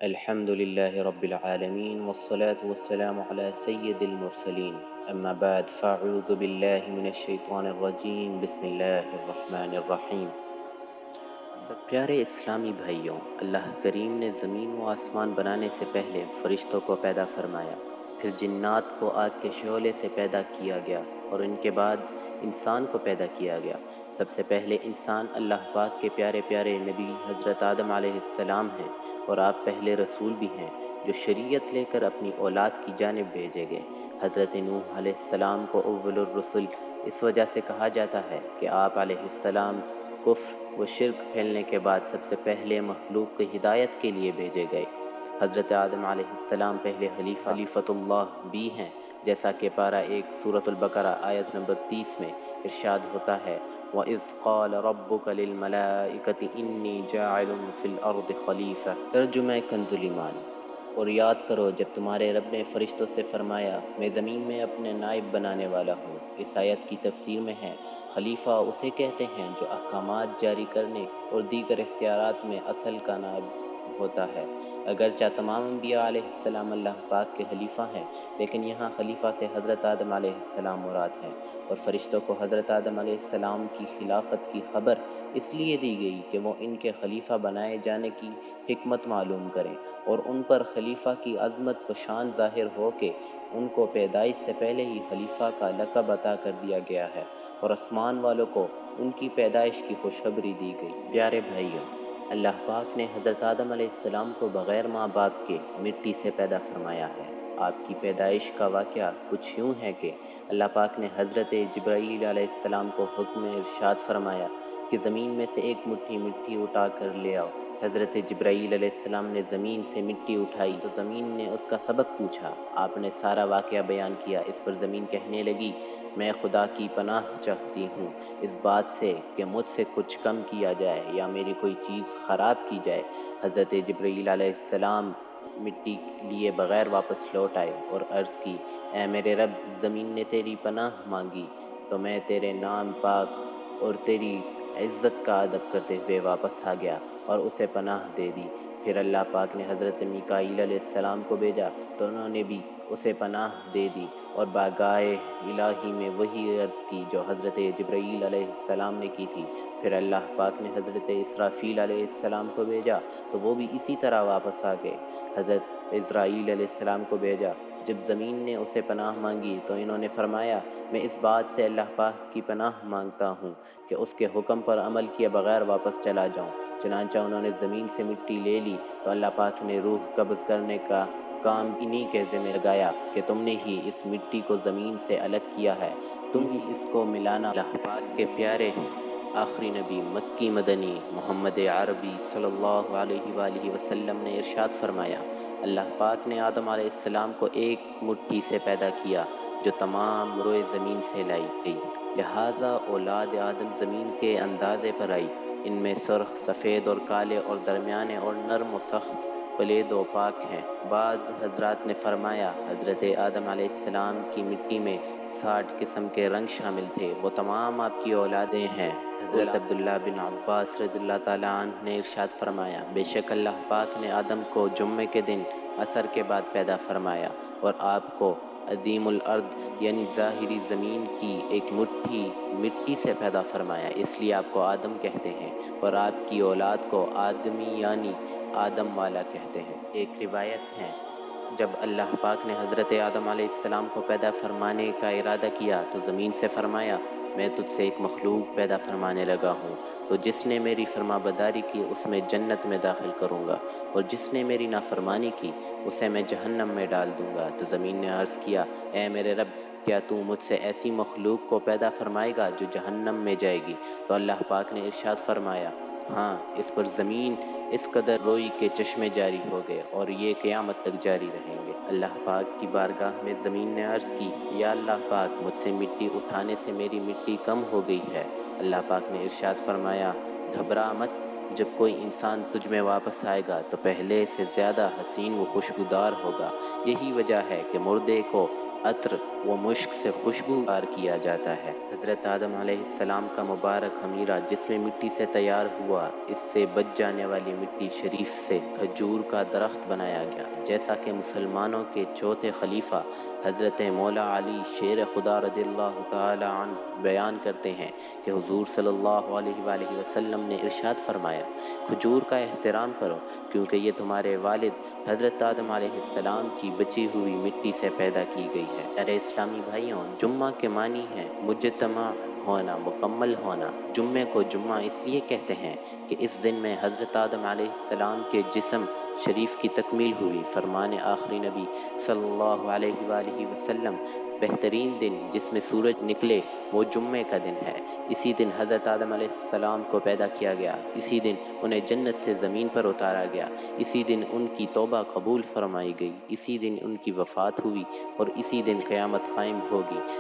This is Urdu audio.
الحمد لله رب العالمين والصلاة والسلام على سيد المرسلين أما بعد فأعوذ بالله من الشيطان الرجيم بسم الله الرحمن الرحیم۔ سب پیارے اسلامی بھائیوں، اللہ کریم نے زمین و آسمان بنانے سے پہلے فرشتوں کو پیدا فرمایا، پھر جنات کو آگ کے شعلے سے پیدا کیا گیا اور ان کے بعد انسان کو پیدا کیا گیا۔ سب سے پہلے انسان اللہ پاک کے پیارے پیارے نبی حضرت آدم علیہ السلام ہیں، اور آپ پہلے رسول بھی ہیں جو شریعت لے کر اپنی اولاد کی جانب بھیجے گئے۔ حضرت نوح علیہ السلام کو اول الرسل اس وجہ سے کہا جاتا ہے کہ آپ علیہ السلام کفر و شرک پھیلنے کے بعد سب سے پہلے مخلوق کی ہدایت کے لیے بھیجے گئے۔ حضرت آدم علیہ السلام پہلے خلیفۃ اللہ بھی ہیں، جیسا کہ پارہ 1 سورۃ البقرہ آیت نمبر 30 میں ارشاد ہوتا ہے وَإِذْ قَالَ رَبُّكَ لِلْمَلَائِكَةِ إِنِّي جَاعِلٌ فِي الْأَرْضِ خَلِيفَةً۔ ترجمہ کنز ایمان۔ اور یاد کرو جب تمہارے رب نے فرشتوں سے فرمایا میں زمین میں اپنے نائب بنانے والا ہوں۔ اس آیت کی تفسیر میں ہے خلیفہ اسے کہتے ہیں جو احکامات جاری کرنے اور دیگر اختیارات میں اصل کا نائب ہوتا ہے۔ اگرچہ تمام انبیاء علیہ السلام اللہ پاک کے خلیفہ ہیں، لیکن یہاں خلیفہ سے حضرت آدم علیہ السلام مراد ہیں، اور فرشتوں کو حضرت آدم علیہ السلام کی خلافت کی خبر اس لیے دی گئی کہ وہ ان کے خلیفہ بنائے جانے کی حکمت معلوم کریں، اور ان پر خلیفہ کی عظمت و شان ظاہر ہو کہ ان کو پیدائش سے پہلے ہی خلیفہ کا لقب عطا کر دیا گیا ہے، اور آسمان والوں کو ان کی پیدائش کی خوشخبری دی گئی۔ پیارے بھائیوں، اللہ پاک نے حضرت آدم علیہ السلام کو بغیر ماں باپ کے مٹی سے پیدا فرمایا ہے۔ آپ کی پیدائش کا واقعہ کچھ یوں ہے کہ اللہ پاک نے حضرت جبرائیل علیہ السلام کو حکم ارشاد فرمایا کہ زمین میں سے ایک مٹھی مٹی اٹھا کر لے آؤ۔ حضرت جبرائیل علیہ السلام نے زمین سے مٹی اٹھائی تو زمین نے اس کا سبق پوچھا۔ آپ نے سارا واقعہ بیان کیا۔ اس پر زمین کہنے لگی میں خدا کی پناہ چاہتی ہوں اس بات سے کہ مجھ سے کچھ کم کیا جائے یا میری کوئی چیز خراب کی جائے۔ حضرت جبرائیل علیہ السلام مٹی لیے بغیر واپس لوٹ آئے اور عرض کی اے میرے رب، زمین نے تیری پناہ مانگی تو میں تیرے نام پاک اور تیری عزت کا ادب کرتے ہوئے واپس آ گیا اور اسے پناہ دے دی۔ پھر اللہ پاک نے حضرت میکائیل علیہ السلام کو بھیجا تو انہوں نے بھی اسے پناہ دے دی اور بارگاہ الہی میں وہی عرض کی جو حضرت جبرائیل علیہ السلام نے کی تھی۔ پھر اللہ پاک نے حضرت اسرافیل علیہ السلام کو بھیجا تو وہ بھی اسی طرح واپس آ گئے۔ حضرت اسرائیل علیہ السلام کو بھیجا۔ جب زمین نے اسے پناہ مانگی تو انہوں نے فرمایا میں اس بات سے اللہ پاک کی پناہ مانگتا ہوں کہ اس کے حکم پر عمل کیے بغیر واپس چلا جاؤں۔ چنانچہ انہوں نے زمین سے مٹی لے لی تو اللہ پاک نے روح قبض کرنے کا کام انہی کے ذمہ لگایا کہ تم نے ہی اس مٹی کو زمین سے الگ کیا ہے، تم ہی اس کو ملانا۔ اللہ پاک کے پیارے آخری نبی مکی مدنی محمد عربی صلی اللہ علیہ وآلہ وسلم نے ارشاد فرمایا اللہ پاک نے آدم علیہ السلام کو ایک مٹھی سے پیدا کیا جو تمام روئے زمین سے لائی گئی، لہٰذا اولاد آدم زمین کے اندازے پر آئی۔ ان میں سرخ، سفید اور کالے اور درمیانے اور نرم و سخت، پلید و پاک ہیں۔ بعض حضرات نے فرمایا حضرت آدم علیہ السلام کی مٹی میں 60 قسم کے رنگ شامل تھے، وہ تمام آپ کی اولادیں ہیں۔ حضرت عبداللہ بن عباس رضی اللہ تعالیٰ عنہ نے ارشاد فرمایا بے شک اللہ پاک نے آدم کو جمعے کے دن عصر کے بعد پیدا فرمایا اور آپ کو عدیم الارض یعنی ظاہری زمین کی ایک مٹھی مٹی سے پیدا فرمایا، اس لیے آپ کو آدم کہتے ہیں، اور آپ کی اولاد کو آدمی یعنی آدم والا کہتے ہیں۔ ایک روایت ہے جب اللہ پاک نے حضرت آدم علیہ السلام کو پیدا فرمانے کا ارادہ کیا تو زمین سے فرمایا میں تجھ سے ایک مخلوق پیدا فرمانے لگا ہوں، تو جس نے میری فرما برداری کی اس میں جنت میں داخل کروں گا، اور جس نے میری نافرمانی کی اسے میں جہنم میں ڈال دوں گا۔ تو زمین نے عرض کیا اے میرے رب، کیا تو مجھ سے ایسی مخلوق کو پیدا فرمائے گا جو جہنم میں جائے گی؟ تو اللہ پاک نے ارشاد فرمایا ہاں۔ اس پر زمین اس قدر روئی کے چشمے جاری ہو گئے اور یہ قیامت تک جاری رہیں گے۔ اللہ پاک کی بارگاہ میں زمین نے عرض کی یا اللہ پاک، مجھ سے مٹی اٹھانے سے میری مٹی کم ہو گئی ہے۔ اللہ پاک نے ارشاد فرمایا گھبرا مت، جب کوئی انسان تجھ میں واپس آئے گا تو پہلے سے زیادہ حسین و خوشبودار ہوگا۔ یہی وجہ ہے کہ مردے کو عطر وہ مشک سے خوشبودار کیا جاتا ہے۔ حضرت آدم علیہ السلام کا مبارک خمیرہ جس میں مٹی سے تیار ہوا، اس سے بچ جانے والی مٹی شریف سے کھجور کا درخت بنایا گیا، جیسا کہ مسلمانوں کے چوتھے خلیفہ حضرت مولا علی شیر خدا رضی اللہ تعالی عنہ بیان کرتے ہیں کہ حضور صلی اللہ علیہ وآلہ وسلم نے ارشاد فرمایا، کھجور کا احترام کرو کیونکہ یہ تمہارے والد حضرت آدم علیہ السلام کی بچی ہوئی مٹی سے پیدا کی گئی ہے۔ ارے اسلامی بھائیوں، جمعہ کے معنی ہے مجتمع ہونا، مکمل ہونا۔ جمعے کو جمعہ اس لیے کہتے ہیں کہ اس دن میں حضرت آدم علیہ السلام کے جسم شریف کی تکمیل ہوئی۔ فرمان آخری نبی صلی اللہ علیہ وآلہ وسلم، بہترین دن جس میں سورج نکلے وہ جمعے کا دن ہے۔ اسی دن حضرت آدم علیہ السلام کو پیدا کیا گیا، اسی دن انہیں جنت سے زمین پر اتارا گیا، اسی دن ان کی توبہ قبول فرمائی گئی، اسی دن ان کی وفات ہوئی اور اسی دن قیامت قائم ہوگی۔